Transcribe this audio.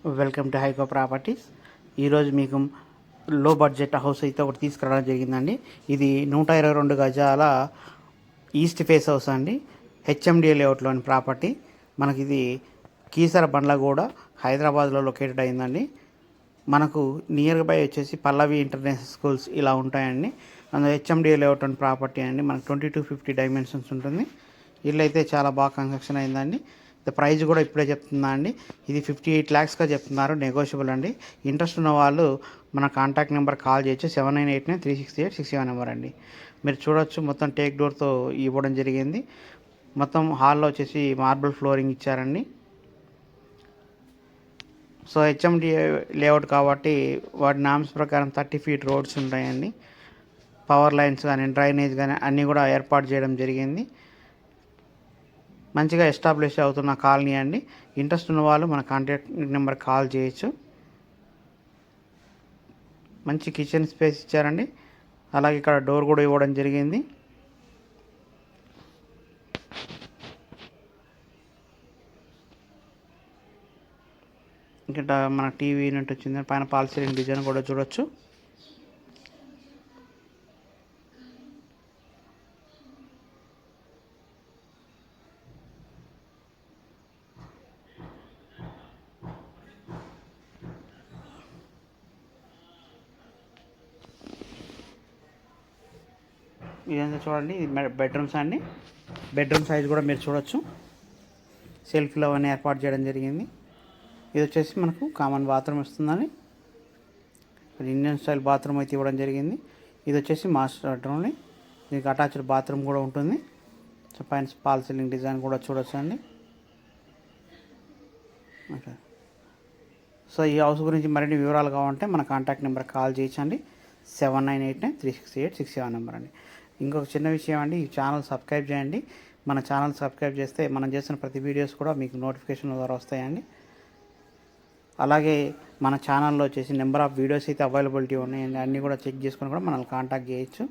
Welcome to హైకో properties. ఈరోజు మీకు లో బడ్జెట్ హౌస్ అయితే ఒకటి తీసుకురావడం జరిగిందండి. ఇది 122 గజాల ఈస్ట్ ఫేస్ హౌస్ అండి. హెచ్ఎండిఏ లేఅవుట్లోని ప్రాపర్టీ. మనకి ఇది కీసర బండ్లగూడ, హైదరాబాద్లో లొకేటెడ్ అయిందండి. మనకు నియర్ బై వచ్చేసి పల్లవి ఇంటర్నేషనల్ స్కూల్స్ ఇలా ఉంటాయండి. అందులో హెచ్ఎండిఏ లేఅవుట్ అని ప్రాపర్టీ అండి. మనకు 2250 డైమెన్షన్స్ ఉంటుంది. ఇల్లు అయితే చాలా బాగా కన్స్ట్రక్షన్ అయిందండి. ప్రైస్ కూడా ఇప్పుడే చెప్తున్నా అండి. ఇది 58 lakhsగా చెప్తున్నారు, నెగోషియబుల్ అండి. ఇంట్రెస్ట్ ఉన్న వాళ్ళు మన కాంటాక్ట్ నెంబర్ కాల్ చేయొచ్చు. 7989368667 నెంబర్ అండి. మీరు చూడొచ్చు, మొత్తం టేక్ డోర్తో ఇవ్వడం జరిగింది. మొత్తం హాల్లో వచ్చేసి మార్బుల్ ఫ్లోరింగ్ ఇచ్చారండి. సో హెచ్ఎండి లేఅవుట్ కాబట్టి వాటి నామ్స్ ప్రకారం 30 feet రోడ్స్ ఉంటాయండి. పవర్ లైన్స్ కానీ డ్రైనేజ్ కానీ అన్నీ కూడా ఏర్పాటు చేయడం జరిగింది. మంచిగా ఎస్టాబ్లిష్ అవుతున్న కాలనీ అండి. ఇంట్రెస్ట్ ఉన్న వాళ్ళు మన కాంటాక్ట్ నెంబర్ కాల్ చేయొచ్చు. మంచి కిచెన్ స్పేస్ ఇచ్చారండి. అలాగే ఇక్కడ డోర్ కూడా ఇవ్వడం జరిగింది. ఇక్కడ మన టీవీ యూనిట్ వచ్చింది. పైన పాల్ సీలింగ్ డిజైన్ కూడా చూడొచ్చు. ఇదంతా చూడండి, ఇది బెడ్రూమ్స్ అండి. బెడ్రూమ్ సైజ్ కూడా మీరు చూడొచ్చు. సెల్ఫ్లో అవన్నీ ఏర్పాటు చేయడం జరిగింది. ఇది వచ్చేసి మనకు కామన్ బాత్రూమ్ వస్తుందని, ఇండియన్ స్టైల్ బాత్రూమ్ అయితే ఇవ్వడం జరిగింది. ఇది వచ్చేసి మాస్టర్ బెడ్రూమ్ని, దీనికి అటాచ్డ్ బాత్రూమ్ కూడా ఉంటుంది. సో పైన పాల్ సీలింగ్ డిజైన్ కూడా చూడొచ్చు అండి. ఓకే. సో ఈ హౌస్ గురించి మరిన్ని వివరాలు కావాలంటే మన కాంటాక్ట్ నెంబర్ కాల్ చేయొచ్చండి. 7989368667 నెంబర్ అండి. ఇంకొక చిన్న విషయం అండి, ఈ ఛానల్ సబ్స్క్రైబ్ చేయండి. మన ఛానల్ సబ్స్క్రైబ్ చేస్తే మనం చేసిన ప్రతి వీడియోస్ కూడా మీకు నోటిఫికేషన్ ద్వారా వస్తాయండి. అలాగే మన ఛానల్లో వచ్చేసి నెంబర్ ఆఫ్ వీడియోస్ అయితే అవైలబిలిటీ ఉన్నాయండి. అన్నీ కూడా చెక్ చేసుకొని కూడా మనల్ని కాంటాక్ట్ చేయొచ్చు.